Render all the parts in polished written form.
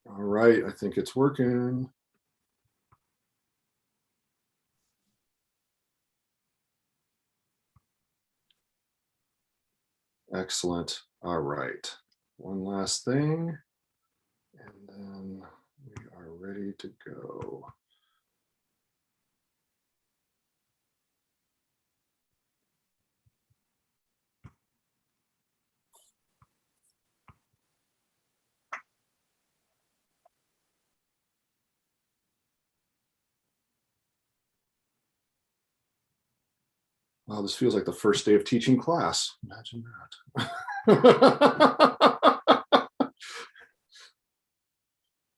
All right, I think it's working. Excellent. All right. One last thing, and then we are ready to go. Wow, this feels like the first day of teaching class. Imagine that.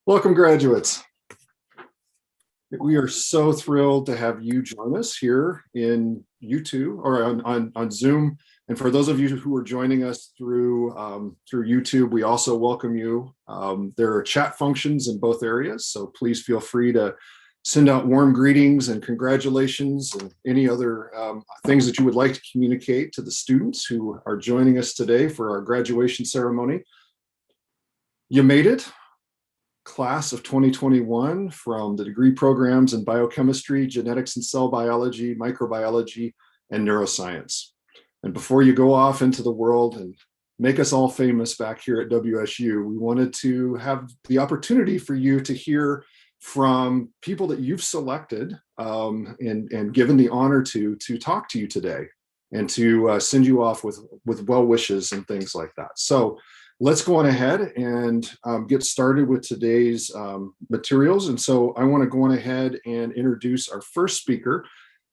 Welcome, graduates. We are so thrilled to have you join us here in YouTube or on Zoom. And for those of you who are joining us through YouTube, we also welcome you. There are chat functions in both areas, so please feel free to send out warm greetings and congratulations and any other things that you would like to communicate to the students who are joining us today for our graduation ceremony. You made it. Class of 2021 from the degree programs in biochemistry, genetics and cell biology, microbiology, and neuroscience. And before you go off into the world and make us all famous back here at WSU, we wanted to have the opportunity for you to hear from people that you've selected and given the honor to talk to you today and to send you off with well wishes and things like that. So let's go on ahead and get started with today's materials. And so I want to go on ahead and introduce our first speaker.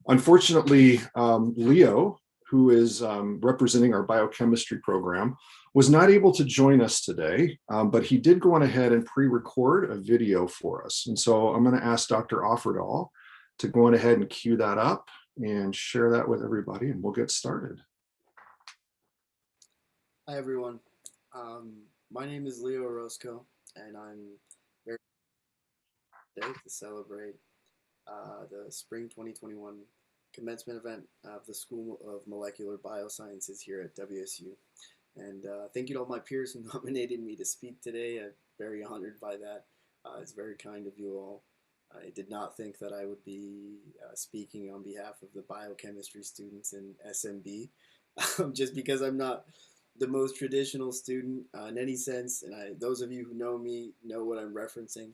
Unfortunately, Leo, who is representing our biochemistry program, was not able to join us today, but he did go on ahead and pre-record a video for us. And so I'm going to ask Dr. Offerdahl to go on ahead and cue that up and share that with everybody, and we'll get started. Hi, everyone. My name is Leo Orozco, and I'm very excited to celebrate the Spring 2021 commencement event of the School of Molecular Biosciences here at WSU. And thank you to all my peers who nominated me to speak today. I'm very honored by that. It's very kind of you all. I did not think that I would be speaking on behalf of the biochemistry students in SMB, just because I'm not the most traditional student in any sense. And those of you who know me know what I'm referencing.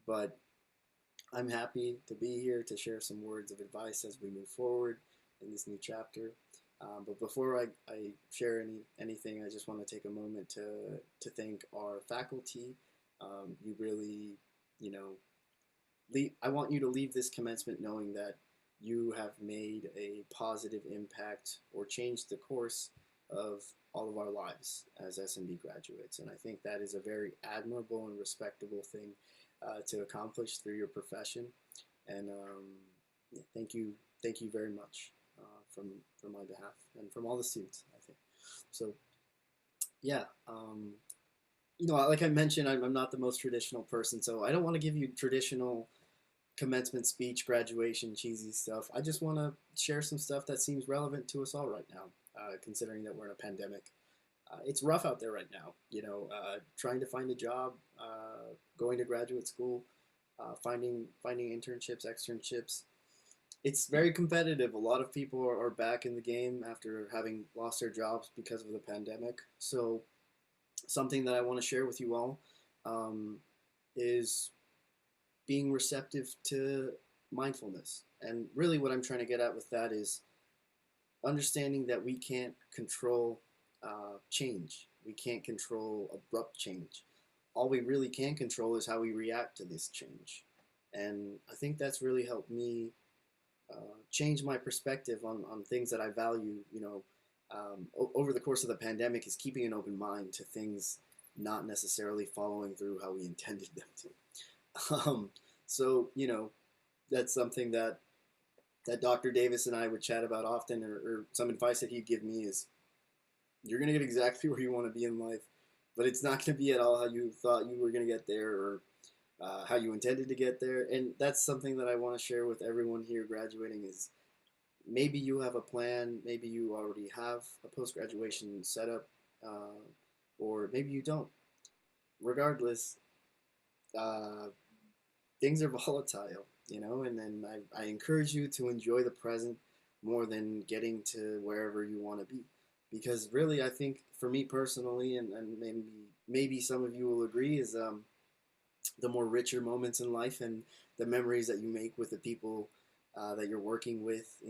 But I'm happy to be here to share some words of advice as we move forward in this new chapter. But before I share anything, I just want to take a moment to thank our faculty. You really, you know, I want you to leave this commencement knowing that you have made a positive impact or changed the course of all of our lives as SMB graduates. And I think that is a very admirable and respectable thing to accomplish through your profession. And thank you very much from my behalf and from all the students, I think. So, yeah, like I mentioned, I'm not the most traditional person, so I don't want to give you traditional commencement speech, graduation, cheesy stuff. I just want to share some stuff that seems relevant to us all right now, considering that we're in a pandemic. It's rough out there right now, trying to find a job, going to graduate school, finding internships, externships. It's very competitive. A lot of people are back in the game after having lost their jobs because of the pandemic. So something that I want to share with you all is being receptive to mindfulness. And really, what I'm trying to get at with that is understanding that we can't control change. We can't control abrupt change. All we really can control is how we react to this change. And I think that's really helped me change my perspective on things that I value, over the course of the pandemic is keeping an open mind to things not necessarily following through how we intended them to. So, that's something that Dr. Davis and I would chat about often, or some advice that he'd give me is you're going to get exactly where you want to be in life, but it's not going to be at all how you thought you were going to get there or how you intended to get there. And that's something that I want to share with everyone here graduating is maybe you have a plan, maybe you already have a post-graduation setup, or maybe you don't. regardless, uh, things are volatile, and then I encourage you to enjoy the present more than getting to wherever you want to be. Because really, I think for me personally, and maybe some of you will agree, is the more richer moments in life and the memories that you make with the people that you're working with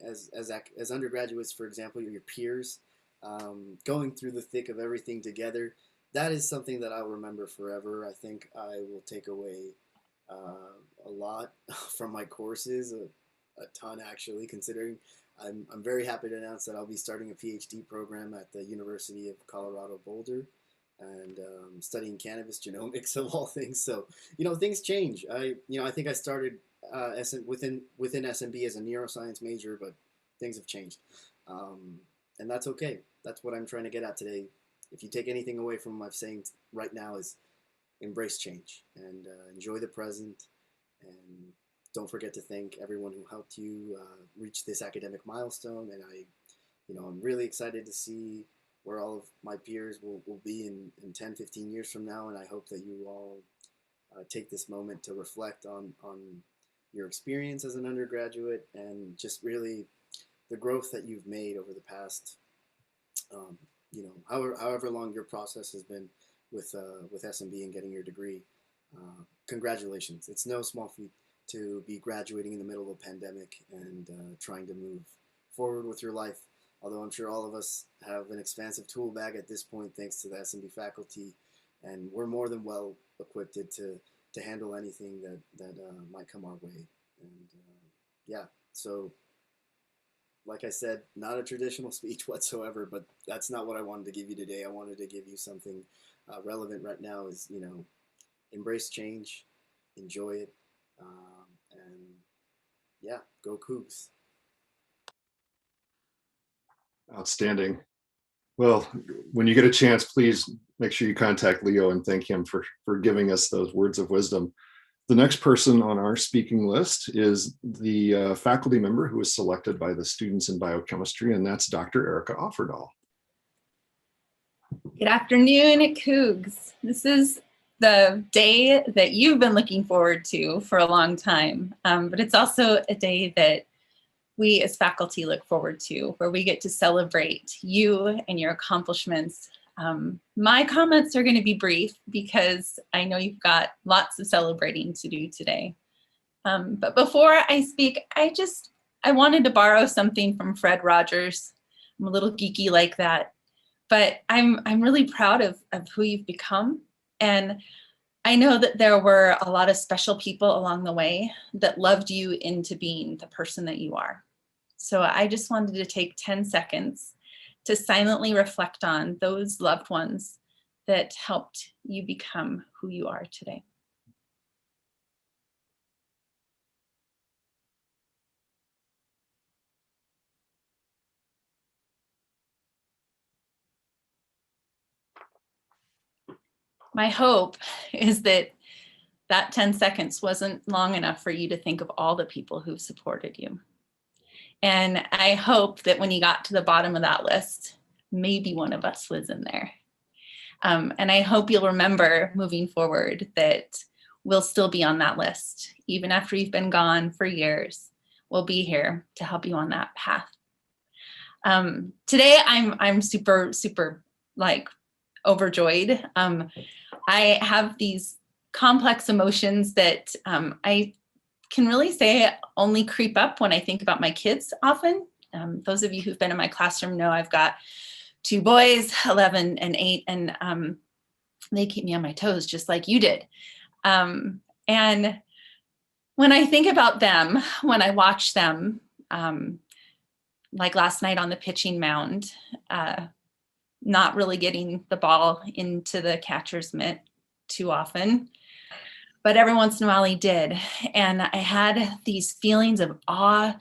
as undergraduates, for example, your peers, going through the thick of everything together. That is something that I'll remember forever. I think I will take away a lot from my courses, a ton actually, considering I'm very happy to announce that I'll be starting a PhD program at the University of Colorado Boulder, and studying cannabis genomics of all things. So things change. I think I started within SMB as a neuroscience major, but things have changed, um, and that's okay. That's what I'm trying to get at today. If you take anything away from what I'm saying right now, is embrace change and enjoy the present, and don't forget to thank everyone who helped you reach this academic milestone. And I'm really excited to see where all of my peers will be in 10, 15 years from now. And I hope that you all take this moment to reflect on your experience as an undergraduate, and just really the growth that you've made over the past, however long your process has been with SMB and getting your degree. Congratulations! It's no small feat to be graduating in the middle of a pandemic and trying to move forward with your life. Although I'm sure all of us have an expansive tool bag at this point, thanks to the SMB faculty, and we're more than well equipped to handle anything that might come our way. And yeah, so like I said, not a traditional speech whatsoever, but that's not what I wanted to give you today. I wanted to give you something relevant right now. Is embrace change, enjoy it, and yeah, go Cougs. Outstanding. Well, when you get a chance, please make sure you contact Leo and thank him for giving us those words of wisdom. The next person on our speaking list is the faculty member who was selected by the students in biochemistry, and that's Dr. Erica Offerdahl. Good afternoon, Cougs. This is the day that you've been looking forward to for a long time, but it's also a day that we as faculty look forward to, where we get to celebrate you and your accomplishments. My comments are going to be brief because I know you've got lots of celebrating to do today. But before I speak, I wanted to borrow something from Fred Rogers. I'm a little geeky like that, but I'm really proud of who you've become. And I know that there were a lot of special people along the way that loved you into being the person that you are. So I just wanted to take 10 seconds to silently reflect on those loved ones that helped you become who you are today. My hope is that 10 seconds wasn't long enough for you to think of all the people who've supported you. And I hope that when you got to the bottom of that list, maybe one of us was in there. And I hope you'll remember moving forward that we'll still be on that list. Even after you've been gone for years, we'll be here to help you on that path. Today, I'm super, super overjoyed. I have these complex emotions that I can really say only creep up when I think about my kids often. Those of you who've been in my classroom know I've got 2 boys, 11 and 8, and they keep me on my toes just like you did. And when I think about them, when I watch them, like last night on the pitching mound, not really getting the ball into the catcher's mitt too often, but every once in a while he did. And I had these feelings of awe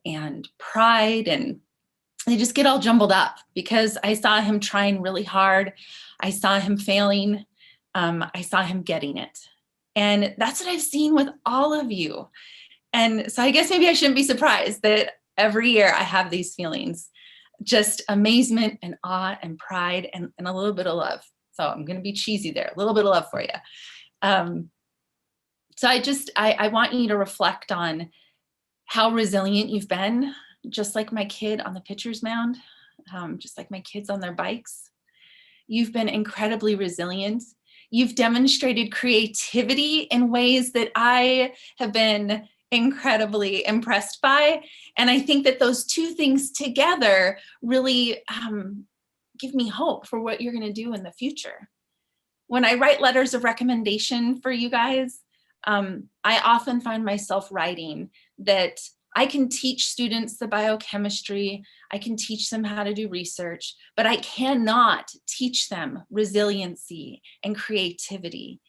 and pride, and they just get all jumbled up because I saw him trying really hard. I saw him failing. I saw him getting it. And that's what I've seen with all of you. And so I guess maybe I shouldn't be surprised that every year I have these feelings, just amazement and awe and pride and a little bit of love. So I'm going to be cheesy there, a little bit of love for you. So I want you to reflect on how resilient you've been, just like my kid on the pitcher's mound, just like my kids on their bikes. You've been incredibly resilient. You've demonstrated creativity in ways that I have been incredibly impressed by. And I think that those two things together really give me hope for what you're going to do in the future. When I write letters of recommendation for you guys, I often find myself writing that I can teach students the biochemistry, I can teach them how to do research, but I cannot teach them resiliency and creativity.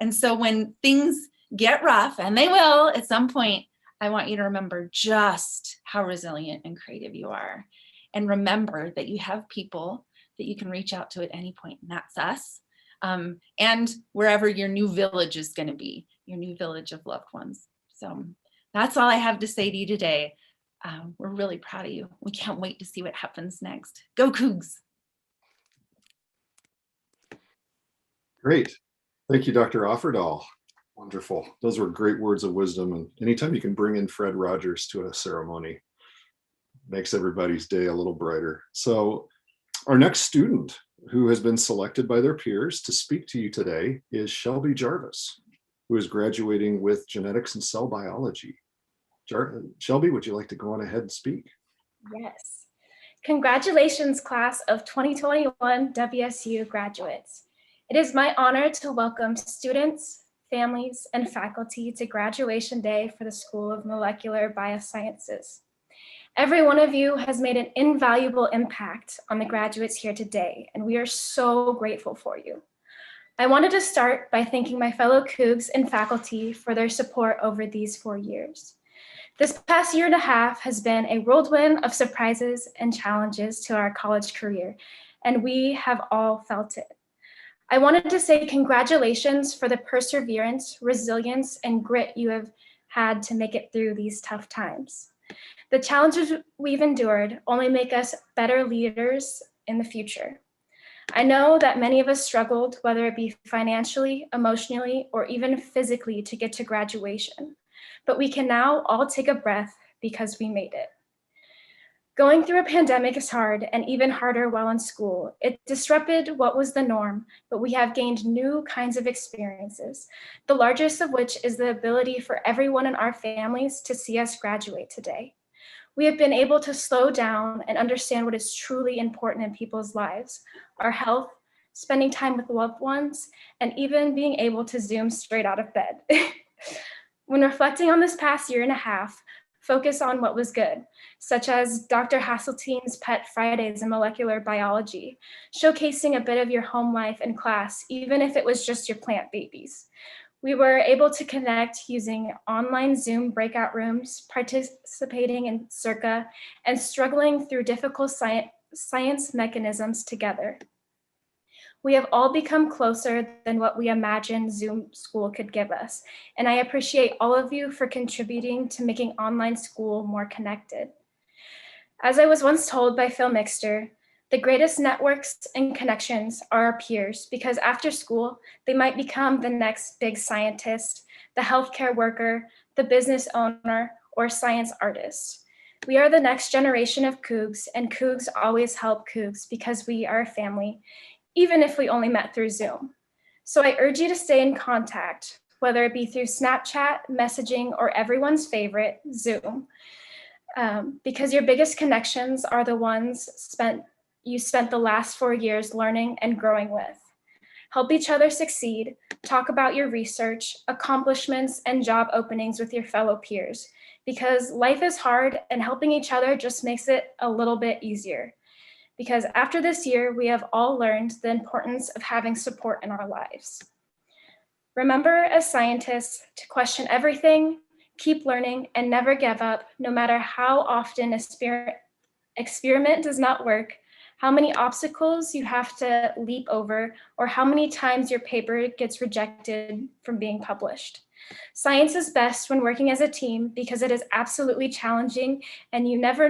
And so when things get rough, and they will at some point, I want you to remember just how resilient and creative you are. And remember that you have people that you can reach out to at any point, and that's us. And wherever your new village is going to be, your new village of loved ones. So that's all I have to say to you today. We're really proud of you. We can't wait to see what happens next. Go Cougs. Great. Thank you, Dr. Offerdahl. Wonderful. Those were great words of wisdom. And anytime you can bring in Fred Rogers to a ceremony, makes everybody's day a little brighter. So our next student who has been selected by their peers to speak to you today is Shelby Jarvis, who is graduating with genetics and cell biology. Shelby, would you like to go on ahead and speak? Yes. Congratulations, class of 2021 WSU graduates. It is my honor to welcome students, families, and faculty to graduation day for the School of Molecular Biosciences. Every one of you has made an invaluable impact on the graduates here today, and we are so grateful for you. I wanted to start by thanking my fellow Cougs and faculty for their support over these 4 years. This past year and a half has been a whirlwind of surprises and challenges to our college career, and we have all felt it. I wanted to say congratulations for the perseverance, resilience, and grit you have had to make it through these tough times. The challenges we've endured only make us better leaders in the future. I know that many of us struggled, whether it be financially, emotionally, or even physically to get to graduation, but we can now all take a breath because we made it. Going through a pandemic is hard, and even harder while in school. It disrupted what was the norm, but we have gained new kinds of experiences, the largest of which is the ability for everyone in our families to see us graduate today. We have been able to slow down and understand what is truly important in people's lives, our health, spending time with loved ones, and even being able to Zoom straight out of bed. When reflecting on this past year and a half, focus on what was good, such as Dr. Hasseltine's Pet Fridays in molecular biology, showcasing a bit of your home life in class, even if it was just your plant babies. We were able to connect using online Zoom breakout rooms, participating in Circa, and struggling through difficult science mechanisms together. We have all become closer than what we imagined Zoom school could give us, and I appreciate all of you for contributing to making online school more connected. As I was once told by Phil Mixter, the greatest networks and connections are our peers, because after school, they might become the next big scientist, the healthcare worker, the business owner, or science artist. We are the next generation of Cougs, and Cougs always help Cougs because we are a family, even if we only met through Zoom. So I urge you to stay in contact, whether it be through Snapchat, messaging, or everyone's favorite, Zoom, because your biggest connections are the ones you spent the last 4 years learning and growing with. Help each other succeed, talk about your research, accomplishments, and job openings with your fellow peers, because life is hard and helping each other just makes it a little bit easier. Because after this year, we have all learned the importance of having support in our lives. Remember, as scientists, to question everything, keep learning, and never give up, no matter how often an experiment does not work, how many obstacles you have to leap over, or how many times your paper gets rejected from being published. Science is best when working as a team because it is absolutely challenging and you never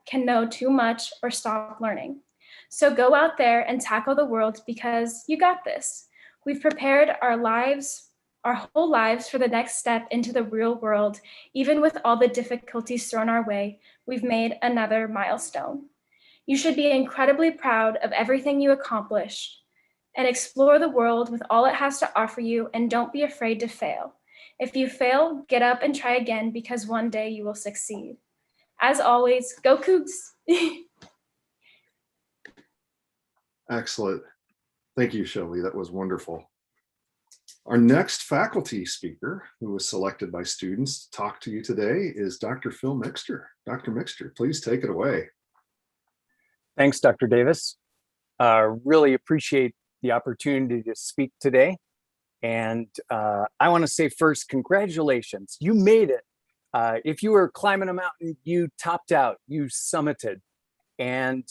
can know too much or stop learning. So go out there and tackle the world because you got this. We've prepared our whole lives for the next step into the real world. Even with all the difficulties thrown our way, we've made another milestone. You should be incredibly proud of everything you accomplished and explore the world with all it has to offer you, and don't be afraid to fail. If you fail, get up and try again because one day you will succeed. As always, go Cougs! Excellent. Thank you, Shelby. That was wonderful. Our next faculty speaker, who was selected by students to talk to you today, is Dr. Phil Mixter. Dr. Mixter, please take it away. Thanks, Dr. Davis. Really appreciate the opportunity to speak today. And I want to say first, congratulations. You made it. If you were climbing a mountain, you topped out, you summited. And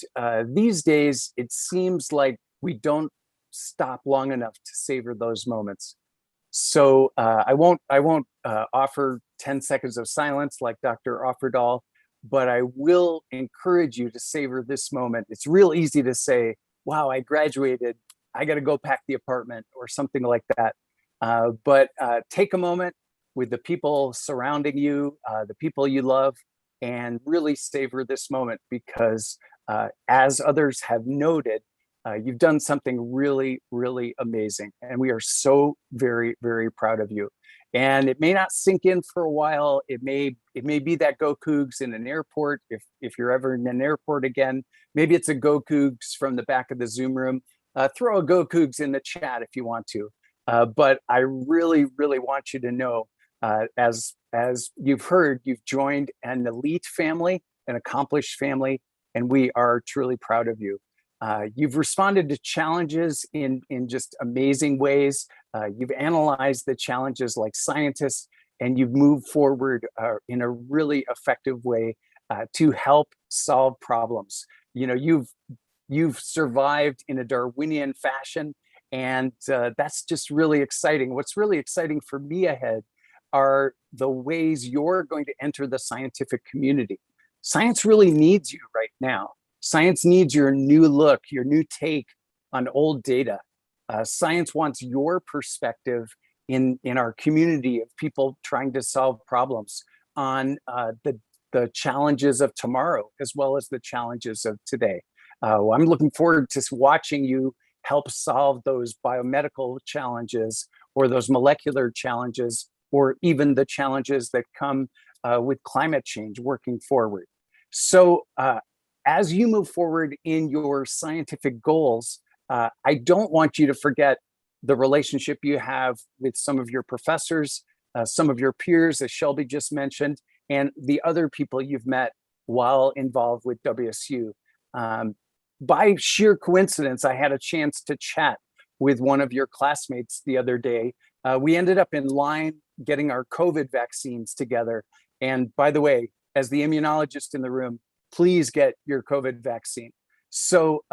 these days, it seems like we don't stop long enough to savor those moments. So I won't offer 10 seconds of silence like Dr. Offerdahl, but I will encourage you to savor this moment. It's real easy to say, wow, I graduated, I got to go pack the apartment or something like that. But take a moment with the people surrounding you, the people you love, and really savor this moment because as others have noted, you've done something really, really amazing. And we are so very, very proud of you. And it may not sink in for a while. It may be that go Cougs in an airport. If you're ever in an airport again, maybe it's a go Cougs from the back of the Zoom room. Throw a go Cougs in the chat if you want to. But I really, really want you to know, as you've heard, you've joined an elite family, an accomplished family, and we are truly proud of you. You've responded to challenges in just amazing ways. You've analyzed the challenges like scientists, and you've moved forward in a really effective way to help solve problems. You know, you've survived in a Darwinian fashion, and that's just really exciting. What's really exciting for me ahead are the ways you're going to enter the scientific community. Science really needs you right now. Science needs your new look, your new take on old data. Science wants your perspective in our community of people trying to solve problems on the challenges of tomorrow, as well as the challenges of today. I'm looking forward to watching you help solve those biomedical challenges or those molecular challenges, or even the challenges that come with climate change working forward. So as you move forward in your scientific goals, I don't want you to forget the relationship you have with some of your professors, some of your peers, as Shelby just mentioned, and the other people you've met while involved with WSU. By sheer coincidence, I had a chance to chat with one of your classmates the other day. We ended up in line getting our COVID vaccines together. And by the way, as the immunologist in the room, please get your COVID vaccine. So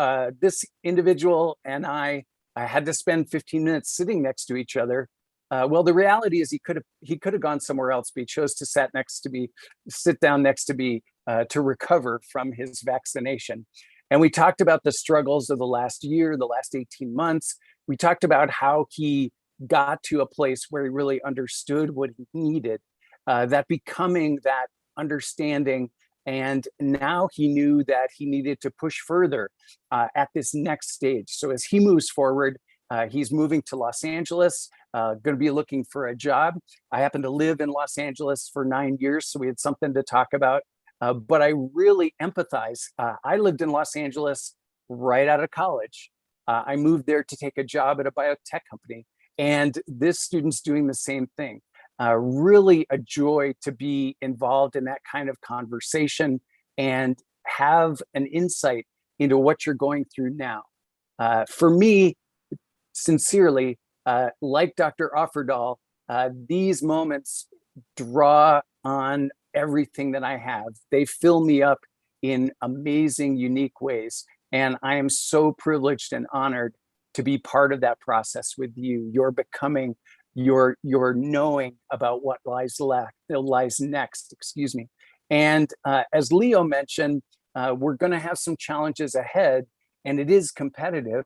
this individual and I had to spend 15 minutes sitting next to each other. Well, the reality is he could have gone somewhere else, but he chose to sit down next to me to recover from his vaccination. And we talked about the struggles of the last year, the last 18 months. We talked about how he got to a place where he really understood what he needed, that becoming, that understanding. And now he knew that he needed to push further at this next stage. So as he moves forward, he's moving to Los Angeles, going to be looking for a job. I happen to live in Los Angeles for 9 years, so we had something to talk about. But I really empathize. I lived in Los Angeles right out of college. I moved there to take a job at a biotech company. And this student's doing the same thing. Really a joy to be involved in that kind of conversation and have an insight into what you're going through now. For me, sincerely, like Dr. Offerdahl, these moments draw on everything that I have. They fill me up in amazing, unique ways. And I am so privileged and honored to be part of that process with you. You're becoming, you're knowing about what lies next, excuse me. And as Leo mentioned, we're gonna have some challenges ahead. and it is competitive,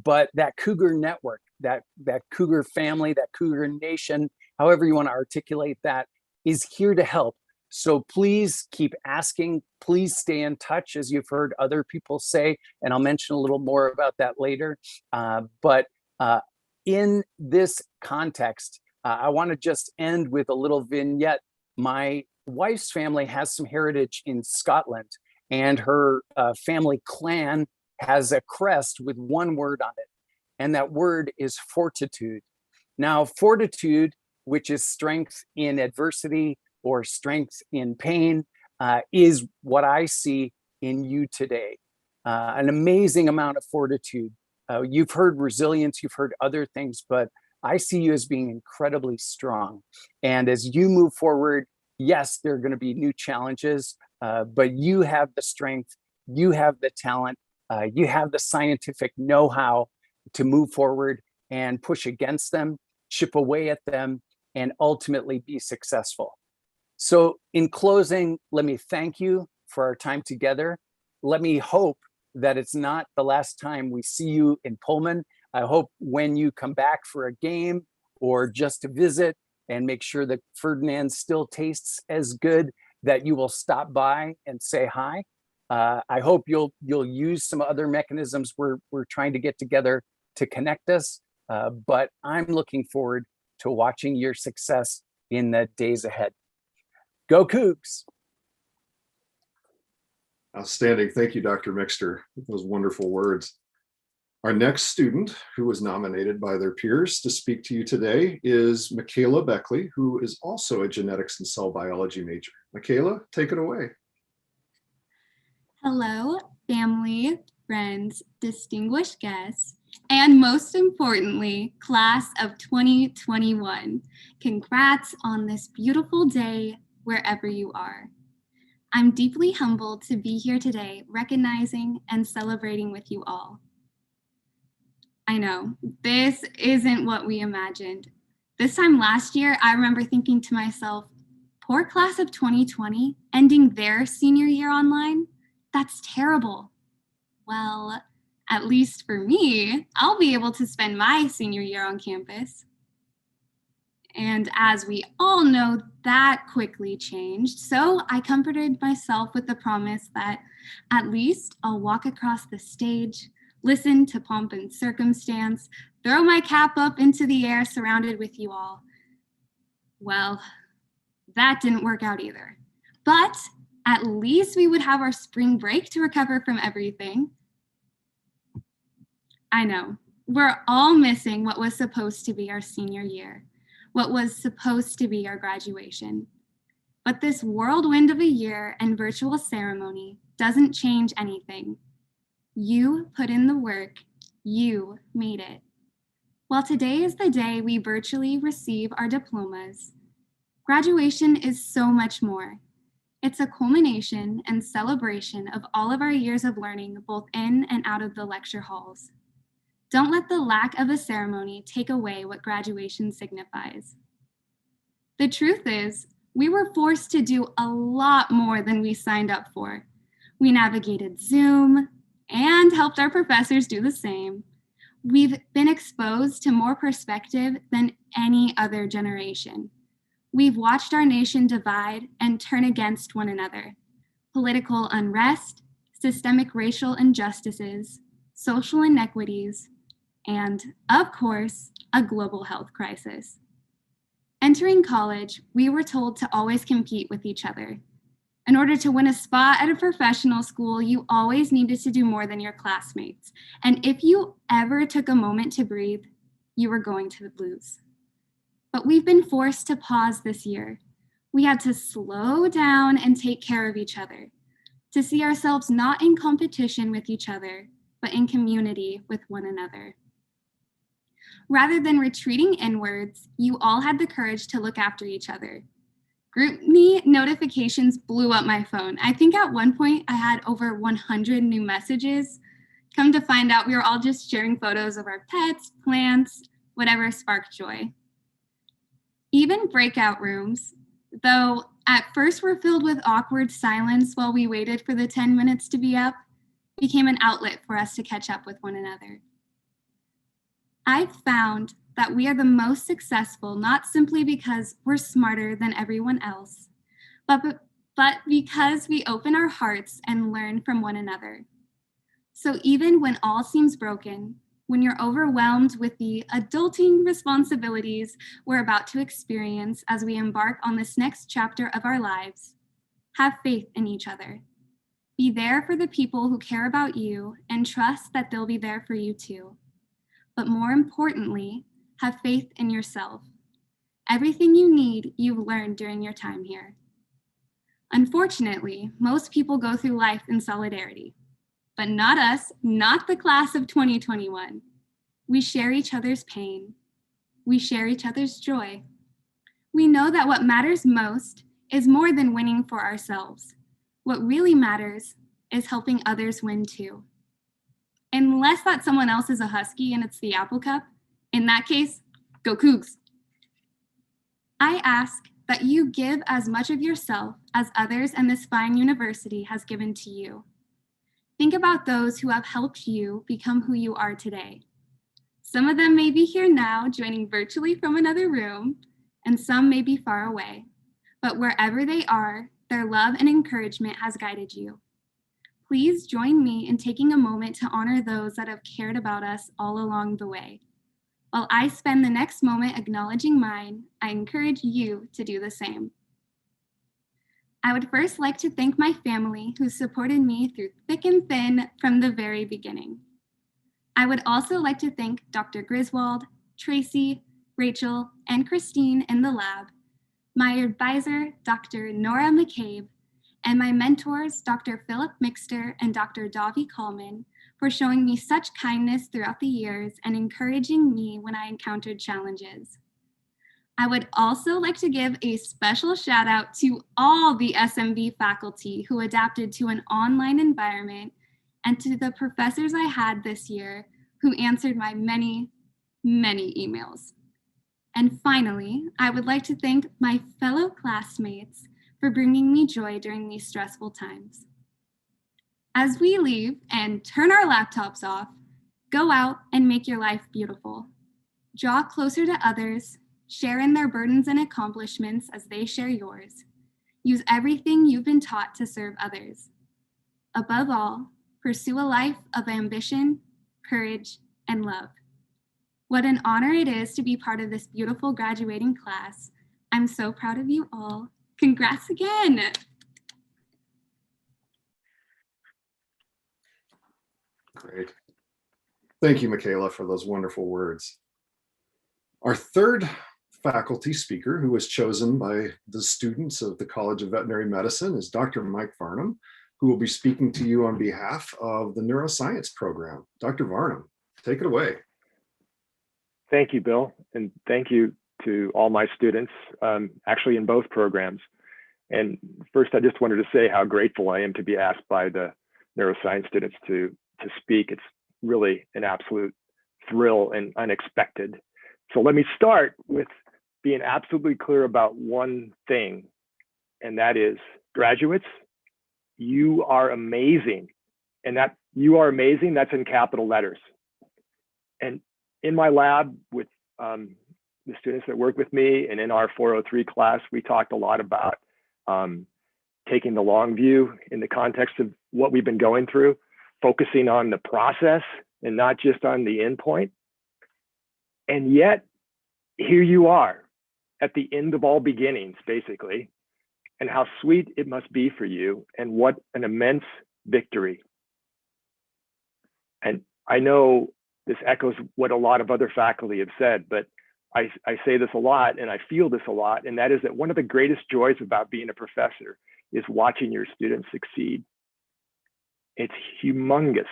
but that Cougar network, that Cougar family, that Cougar nation, however you want to articulate that, is here to help. So please keep asking, please stay in touch, as you've heard other people say, and I'll mention a little more about that later. But in this context, I want to just end with a little vignette. My wife's family has some heritage in Scotland, and her family clan has a crest with one word on it, and that word is fortitude. Now, fortitude, which is strength in adversity or strength in pain, is what I see in you today. An amazing amount of fortitude. You've heard resilience, you've heard other things, but I see you as being incredibly strong. And as you move forward, yes, there are going to be new challenges, but you have the strength, you have the talent, you have the scientific know-how to move forward and push against them, chip away at them, and ultimately be successful. So in closing, let me thank you for our time together. Let me hope that it's not the last time we see you in Pullman. I hope when you come back for a game or just to visit and make sure that Ferdinand still tastes as good, that you will stop by and say hi. I hope you'll use some other mechanisms we're trying to get together to connect us. But I'm looking forward to watching your success in the days ahead. Go Cougs! Outstanding. Thank you, Dr. Mixter. Those wonderful words. Our next student who was nominated by their peers to speak to you today is Michaela Beckley, who is also a genetics and cell biology major. Michaela, take it away. Hello, family, friends, distinguished guests, and most importantly, class of 2021. Congrats on this beautiful day wherever you are. I'm deeply humbled to be here today, recognizing and celebrating with you all. I know, this isn't what we imagined. This time last year, I remember thinking to myself, poor class of 2020, ending their senior year online? That's terrible. Well, at least for me, I'll be able to spend my senior year on campus. And as we all know, that quickly changed. So I comforted myself with the promise that at least I'll walk across the stage, listen to pomp and circumstance, throw my cap up into the air surrounded with you all. Well, that didn't work out either. But at least we would have our spring break to recover from everything. I know, we're all missing what was supposed to be our senior year, what was supposed to be our graduation. But this whirlwind of a year and virtual ceremony doesn't change anything. You put in the work, you made it. While today is the day we virtually receive our diplomas, graduation is so much more. It's a culmination and celebration of all of our years of learning, both in and out of the lecture halls. Don't let the lack of a ceremony take away what graduation signifies. The truth is, we were forced to do a lot more than we signed up for. We navigated Zoom and helped our professors do the same. We've been exposed to more perspective than any other generation. We've watched our nation divide and turn against one another. Political unrest, systemic racial injustices, social inequities, and, of course, a global health crisis. Entering college, we were told to always compete with each other. In order to win a spot at a professional school, you always needed to do more than your classmates. And if you ever took a moment to breathe, you were going to lose. But we've been forced to pause this year. We had to slow down and take care of each other, to see ourselves not in competition with each other, but in community with one another. Rather than retreating inwards, you all had the courage to look after each other. GroupMe notifications blew up my phone. I think at one point I had over 100 new messages. Come to find out, we were all just sharing photos of our pets, plants, whatever sparked joy. Even breakout rooms, though at first were filled with awkward silence while we waited for the 10 minutes to be up, became an outlet for us to catch up with one another. I've found that we are the most successful not simply because we're smarter than everyone else, but because we open our hearts and learn from one another. So even when all seems broken, when you're overwhelmed with the adulting responsibilities we're about to experience as we embark on this next chapter of our lives, have faith in each other. Be there for the people who care about you and trust that they'll be there for you too. But more importantly, have faith in yourself. Everything you need, you've learned during your time here. Unfortunately, most people go through life in solidarity, but not us, not the class of 2021. We share each other's pain. We share each other's joy. We know that what matters most is more than winning for ourselves. What really matters is helping others win too. Unless that someone else is a Husky and it's the Apple Cup, in that case, go Cougs. I ask that you give as much of yourself as others and this fine university has given to you. Think about those who have helped you become who you are today. Some of them may be here now, joining virtually from another room, and some may be far away. But wherever they are, their love and encouragement has guided you. Please join me in taking a moment to honor those that have cared about us all along the way. While I spend the next moment acknowledging mine, I encourage you to do the same. I would first like to thank my family who supported me through thick and thin from the very beginning. I would also like to thank Dr. Griswold, Tracy, Rachel, and Christine in the lab, my advisor, Dr. Nora McCabe, and my mentors, Dr. Philip Mixter and Dr. Davi Coleman, for showing me such kindness throughout the years and encouraging me when I encountered challenges. I would also like to give a special shout out to all the SMV faculty who adapted to an online environment and to the professors I had this year who answered my many, many emails. And finally, I would like to thank my fellow classmates for bringing me joy during these stressful times. As we leave and turn our laptops off, go out and make your life beautiful. Draw closer to others, share in their burdens and accomplishments as they share yours. Use everything you've been taught to serve others. Above all, pursue a life of ambition, courage, and love. What an honor it is to be part of this beautiful graduating class. I'm so proud of you all. Congrats again. Great. Thank you, Michaela, for those wonderful words. Our third faculty speaker, who was chosen by the students of the College of Veterinary Medicine, is Dr. Mike Varnum, who will be speaking to you on behalf of the neuroscience program. Dr. Varnum, take it away. Thank you, Bill, and thank you to all my students, actually in both programs. And first, I just wanted to say how grateful I am to be asked by the neuroscience students to speak. It's really an absolute thrill and unexpected. So let me start with being absolutely clear about one thing, and that is, graduates, you are amazing. And that you are amazing, that's in capital letters. And in my lab with the students that work with me and in our 403 class, we talked a lot about taking the long view in the context of what we've been going through, focusing on the process and not just on the endpoint. And yet, here you are at the end of all beginnings, basically, and how sweet it must be for you, and what an immense victory. And I know this echoes what a lot of other faculty have said, but I say this a lot and I feel this a lot, and that is that one of the greatest joys about being a professor is watching your students succeed. It's humongous.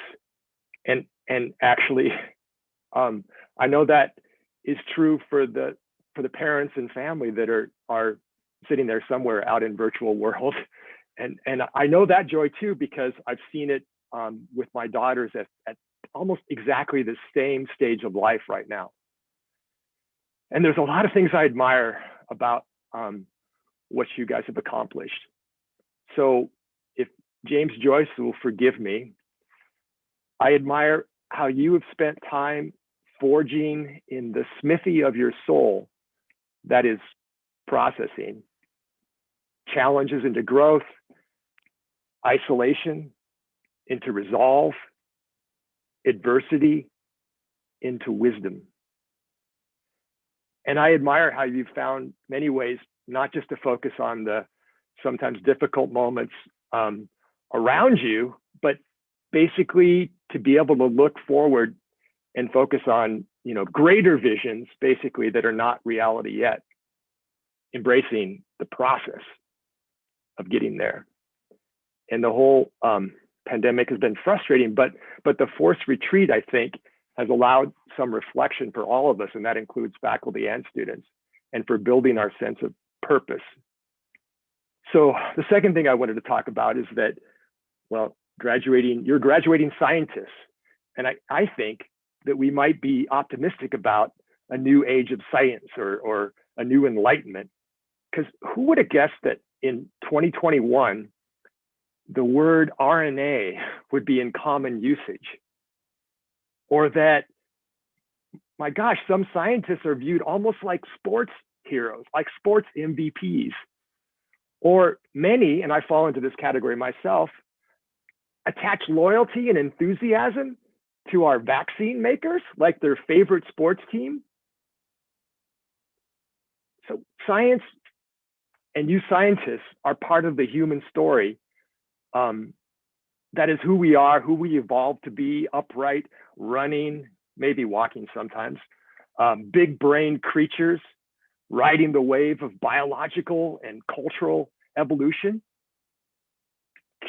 And actually, I know that is true for the parents and family that are sitting there somewhere out in virtual world. And I know that joy too, because I've seen it with my daughters at almost exactly the same stage of life right now. And there's a lot of things I admire about what you guys have accomplished. So if James Joyce will forgive me, I admire how you have spent time forging in the smithy of your soul that is processing challenges into growth, isolation into resolve, adversity into wisdom. And I admire how you've found many ways not just to focus on the sometimes difficult moments around you, but basically to be able to look forward and focus on, you know, greater visions, basically, that are not reality yet, embracing the process of getting there. And the whole pandemic has been frustrating, but the forced retreat, I think, has allowed some reflection for all of us, and that includes faculty and students, and for building our sense of purpose. So the second thing I wanted to talk about is that, well, you're graduating scientists. And I think that we might be optimistic about a new age of science or a new enlightenment, because who would have guessed that in 2021, the word RNA would be in common usage? Or that, my gosh, some scientists are viewed almost like sports heroes, like sports MVPs. Or many, and I fall into this category myself, attach loyalty and enthusiasm to our vaccine makers, like their favorite sports team. So science and you scientists are part of the human story. That is who we are, who we evolved to be: upright, running, maybe walking sometimes, big brain creatures, riding the wave of biological and cultural evolution.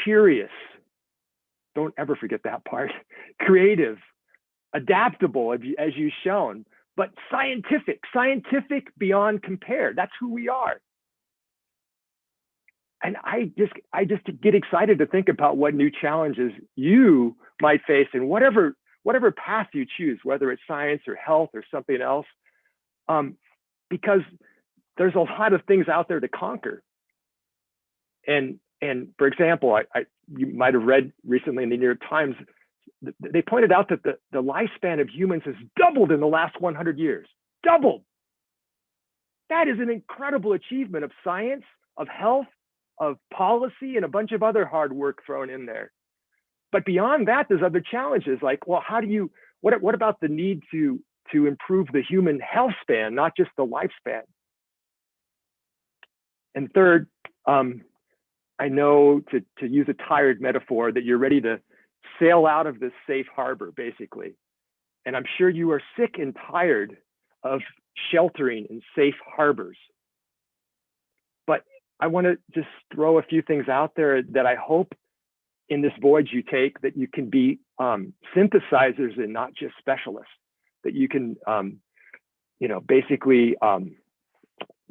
Curious, don't ever forget that part. Creative, adaptable, as you've shown, but scientific beyond compare. That's who we are. And I just get excited to think about what new challenges you might face in whatever path you choose, whether it's science or health or something else, because there's a lot of things out there to conquer. And for example, you might have read recently in the New York Times, they pointed out that the lifespan of humans has doubled in the last 100 years. Doubled. That is an incredible achievement of science, of health, of policy, and a bunch of other hard work thrown in there. But beyond that, there's other challenges, like, well, what about the need to improve the human health span, not just the lifespan? And third, I know, to use a tired metaphor, that you're ready to sail out of this safe harbor, basically. And I'm sure you are sick and tired of sheltering in safe harbors. But I want to just throw a few things out there that I hope in this voyage you take, that you can be synthesizers and not just specialists, that you can, basically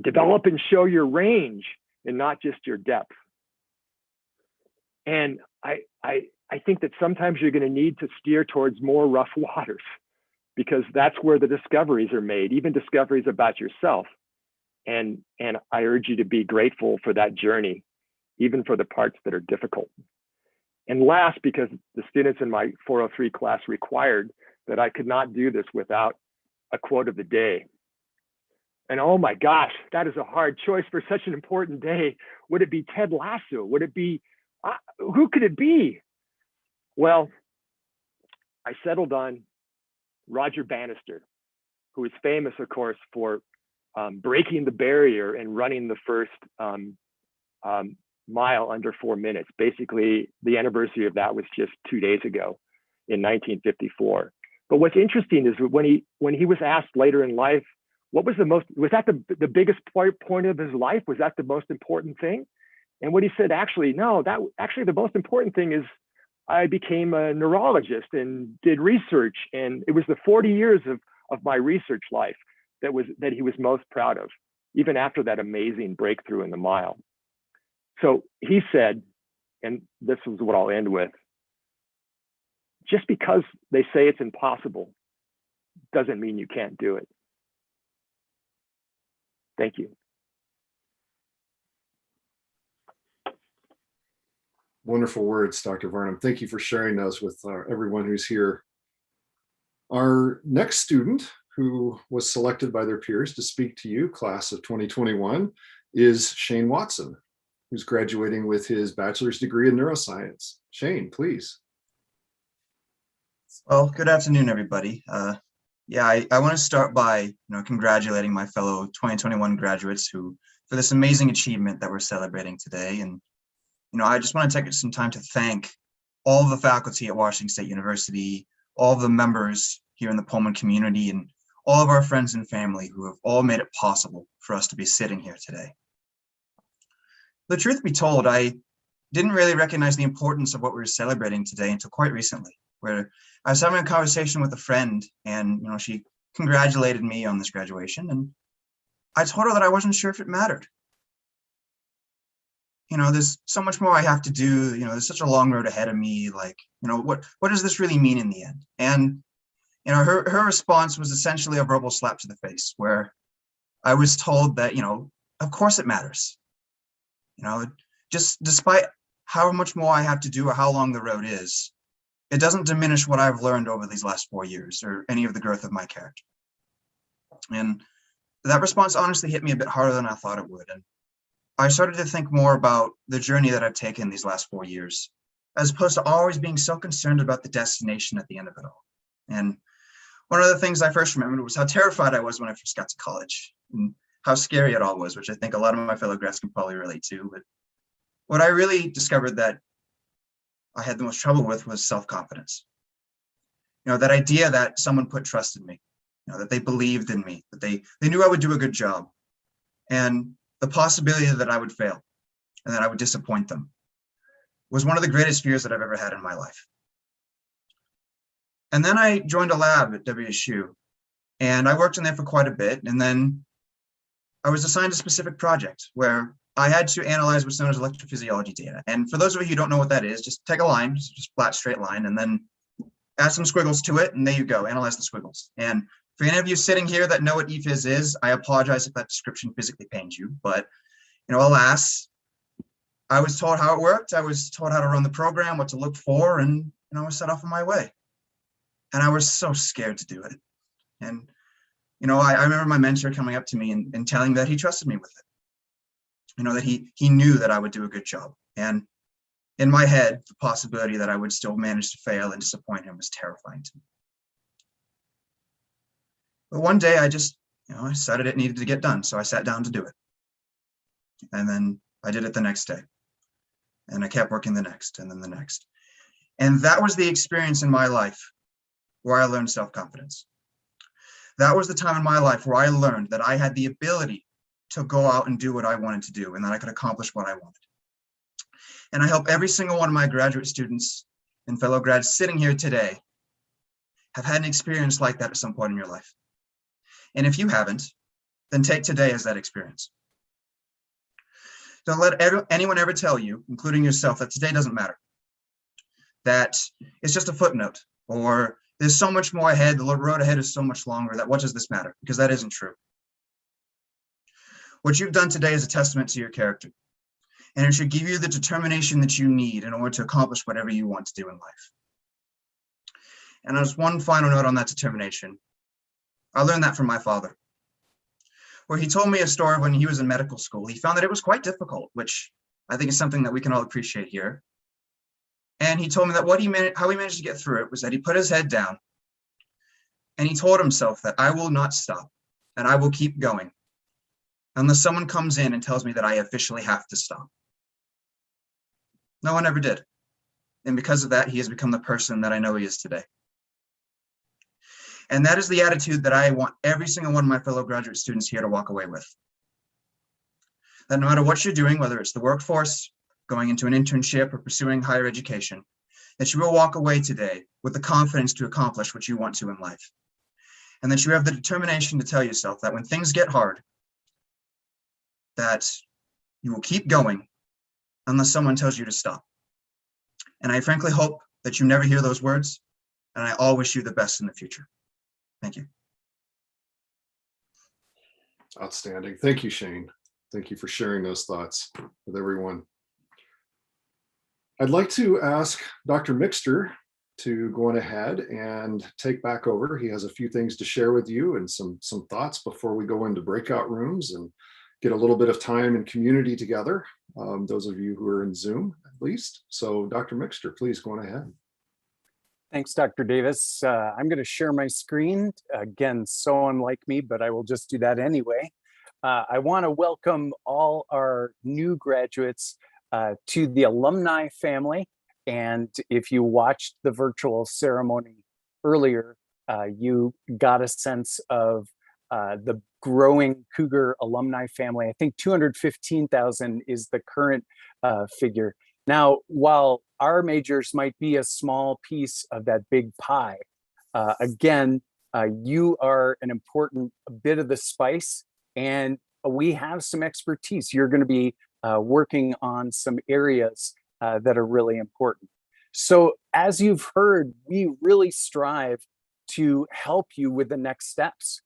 develop and show your range and not just your depth. And I think that sometimes you're going to need to steer towards more rough waters, because that's where the discoveries are made, even discoveries about yourself. And I urge you to be grateful for that journey, even for the parts that are difficult. And last, because the students in my 403 class required that I could not do this without a quote of the day. And oh my gosh, that is a hard choice for such an important day. Would it be Ted Lasso? Would it be, who could it be? Well, I settled on Roger Bannister, who is famous, of course, for breaking the barrier and running the first mile under 4 minutes. Basically, the anniversary of that was just 2 days ago in 1954. But what's interesting is when he was asked later in life, what was the biggest point of his life? Was that the most important thing? And what he said, actually, no, actually the most important thing is I became a neurologist and did research. And it was the 40 years of my research life that he was most proud of, even after that amazing breakthrough in the mile. So he said, and this is what I'll end with, just because they say it's impossible doesn't mean you can't do it. Thank you. Wonderful words, Dr. Varnum. Thank you for sharing those with everyone who's here. Our next student who was selected by their peers to speak to you, class of 2021, is Shane Watson, who's graduating with his bachelor's degree in neuroscience. Shane, please. Well, good afternoon, everybody. I want to start by congratulating my fellow 2021 graduates for this amazing achievement that we're celebrating today. And I just want to take some time to thank all of the faculty at Washington State University, all of the members here in the Pullman community, and all of our friends and family who have all made it possible for us to be sitting here today. The truth be told, I didn't really recognize the importance of what we were celebrating today until quite recently, where I was having a conversation with a friend, and she congratulated me on this graduation, and I told her that I wasn't sure if it mattered. There's so much more I have to do. There's such a long road ahead of me. Like, what does this really mean in the end? And her response was essentially a verbal slap to the face, where I was told that of course it matters. Just despite how much more I have to do or how long the road is, it doesn't diminish what I've learned over these last 4 years or any of the growth of my character. And that response honestly hit me a bit harder than I thought it would. And I started to think more about the journey that I've taken these last 4 years, as opposed to always being so concerned about the destination at the end of it all. And one of the things I first remembered was how terrified I was when I first got to college, and how scary it all was, which I think a lot of my fellow grads can probably relate to. But what I really discovered that I had the most trouble with was self-confidence. That idea that someone put trust in me, that they believed in me, that they knew I would do a good job, and the possibility that I would fail and that I would disappoint them was one of the greatest fears that I've ever had in my life. And then I joined a lab at WSU, and I worked in there for quite a bit. And then I was assigned a specific project where I had to analyze what's known as electrophysiology data. And for those of you who don't know what that is, just take a line, just flat straight line, and then add some squiggles to it, and there you go, analyze the squiggles. And for any of you sitting here that know what ephys is, I apologize if that description physically pains you, but alas, I was told how it worked, I was told how to run the program, what to look for, and I was set off on my way. And I was so scared to do it. And I remember my mentor coming up to me and telling me that he trusted me with it. That he knew that I would do a good job. And in my head, the possibility that I would still manage to fail and disappoint him was terrifying to me. But one day I just, I decided it needed to get done. So I sat down to do it. And then I did it the next day. And I kept working the next and then the next. And that was the experience in my life where I learned self-confidence. That was the time in my life where I learned that I had the ability to go out and do what I wanted to do, and that I could accomplish what I wanted. And I hope every single one of my graduate students and fellow grads sitting here today have had an experience like that at some point in your life. And if you haven't, then take today as that experience. Don't let anyone ever tell you, including yourself, that today doesn't matter, that it's just a footnote, or there's so much more ahead, the road ahead is so much longer, that what does this matter? Because that isn't true. What you've done today is a testament to your character, and it should give you the determination that you need in order to accomplish whatever you want to do in life. And as one final note on that determination, I learned that from my father, where he told me a story when he was in medical school. He found that it was quite difficult, which I think is something that we can all appreciate here. And he told me that how he managed to get through it was that he put his head down and he told himself that I will not stop and I will keep going unless someone comes in and tells me that I officially have to stop. No one ever did. And because of that, he has become the person that I know he is today. And that is the attitude that I want every single one of my fellow graduate students here to walk away with. That no matter what you're doing, whether it's the workforce, going into an internship, or pursuing higher education, that you will walk away today with the confidence to accomplish what you want to in life. And that you have the determination to tell yourself that when things get hard, that you will keep going unless someone tells you to stop. And I frankly hope that you never hear those words, and I all wish you the best in the future. Thank you. Outstanding. Thank you, Shane. Thank you for sharing those thoughts with everyone. I'd like to ask Dr. Mixter to go on ahead and take back over. He has a few things to share with you and some thoughts before we go into breakout rooms and get a little bit of time and community together. Those of you who are in Zoom, at least. So Dr. Mixter, please go on ahead. Thanks, Dr. Davis. I'm going to share my screen. Again, so unlike me, but I will just do that anyway. I want to welcome all our new graduates to the alumni family. And if you watched the virtual ceremony earlier, you got a sense of the growing Cougar alumni family. I think 215,000 is the current figure. Now, while our majors might be a small piece of that big pie, again, you are an important bit of the spice, and we have some expertise. You're going to be working on some areas that are really important. So as you've heard, we really strive to help you with the next steps.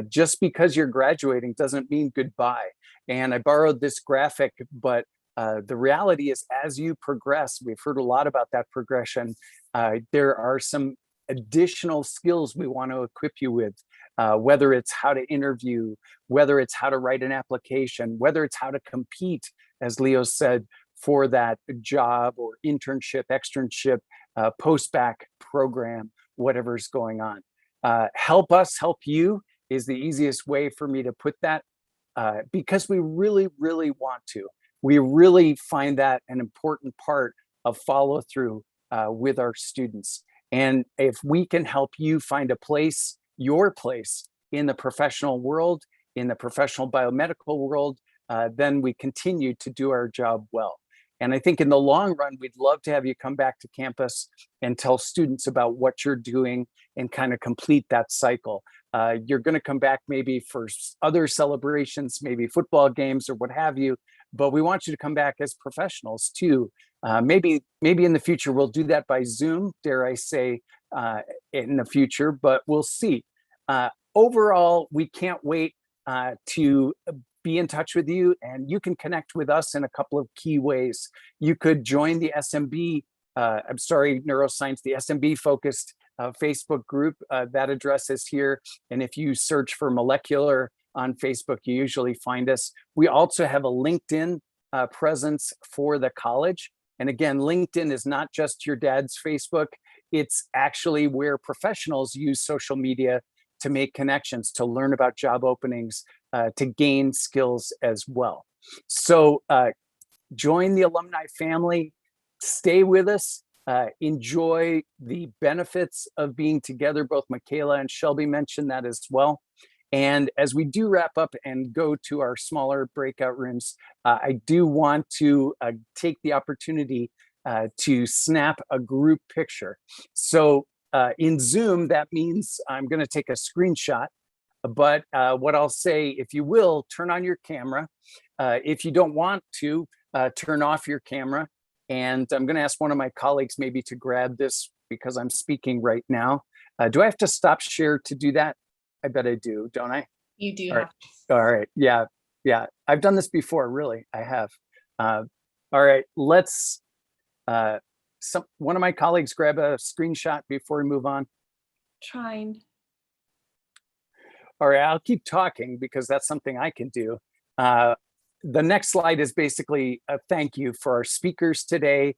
Just because you're graduating doesn't mean goodbye. And I borrowed this graphic, but the reality is as you progress, we've heard a lot about that progression. There are some additional skills we want to equip you with, whether it's how to interview, whether it's how to write an application, whether it's how to compete, as Leo said, for that job or internship, externship, post-bac program, whatever's going on. Help us help you is the easiest way for me to put that, because we really, really want to. We really find that an important part of follow through with our students. And if we can help you find a place, your place in the professional world, in the professional biomedical world, then we continue to do our job well. And I think in the long run, we'd love to have you come back to campus and tell students about what you're doing and kind of complete that cycle. You're going to come back maybe for other celebrations, maybe football games or what have you, but we want you to come back as professionals too. Maybe in the future, we'll do that by Zoom, dare I say, in the future, but we'll see. Overall, we can't wait to be in touch with you, and you can connect with us in a couple of key ways. You could join the SMB, neuroscience, the SMB focused Facebook group. That address is here. And if you search for molecular on Facebook, you usually find us. We also have a LinkedIn presence for the college. And again, LinkedIn is not just your dad's Facebook. It's actually where professionals use social media to make connections, to learn about job openings, to gain skills as well. So join the alumni family, stay with us, enjoy the benefits of being together. Both Michaela and Shelby mentioned that as well. And as we do wrap up and go to our smaller breakout rooms, I do want to take the opportunity to snap a group picture. So in Zoom, that means I'm going to take a screenshot. But what I'll say, if you will, turn on your camera. If you don't want to, turn off your camera. And I'm going to ask one of my colleagues maybe to grab this because I'm speaking right now. Do I have to stop share to do that? I bet I do, don't I? You do. All right. Yeah. I've done this before, really. I have. All right. Let's, one of my colleagues grab a screenshot before we move on. Trying. All right, I'll keep talking because that's something I can do. The next slide is basically a thank you for our speakers today,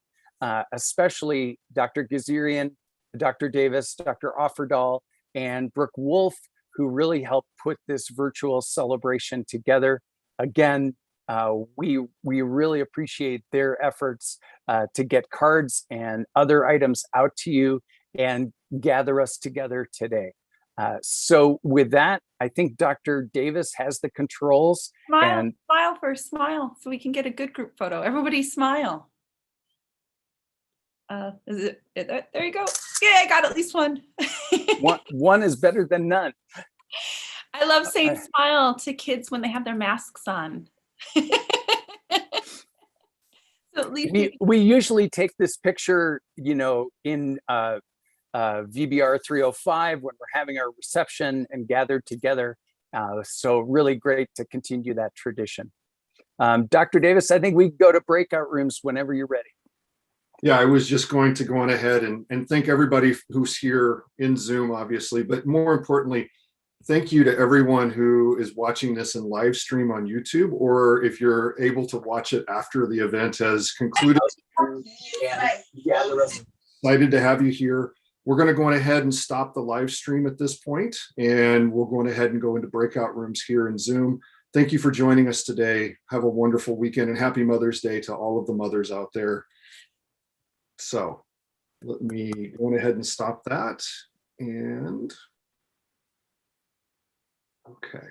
especially Dr. Gazarian, Dr. Davis, Dr. Offerdahl, and Brooke Wolf, who really helped put this virtual celebration together. Again, we really appreciate their efforts to get cards and other items out to you and gather us together today. So with that, I think Dr. Davis has the controls. Smile first, smile, so we can get a good group photo. Everybody smile. There you go. Yeah, I got at least one. One is better than none. I love saying smile to kids when they have their masks on. So at least we usually take this picture, in VBR 305 when we're having our reception and gathered together. So really great to continue that tradition. Dr. Davis, I think we go to breakout rooms whenever you're ready. Yeah, I was just going to go on ahead and thank everybody who's here in Zoom, obviously, but more importantly, thank you to everyone who is watching this in live stream on YouTube, or if you're able to watch it after the event has concluded. Excited to have you here. We're going to go on ahead and stop the live stream at this point, and we'll go on ahead and go into breakout rooms here in Zoom. Thank you for joining us today. Have a wonderful weekend and happy Mother's Day to all of the mothers out there. So let me go on ahead and stop that. And okay.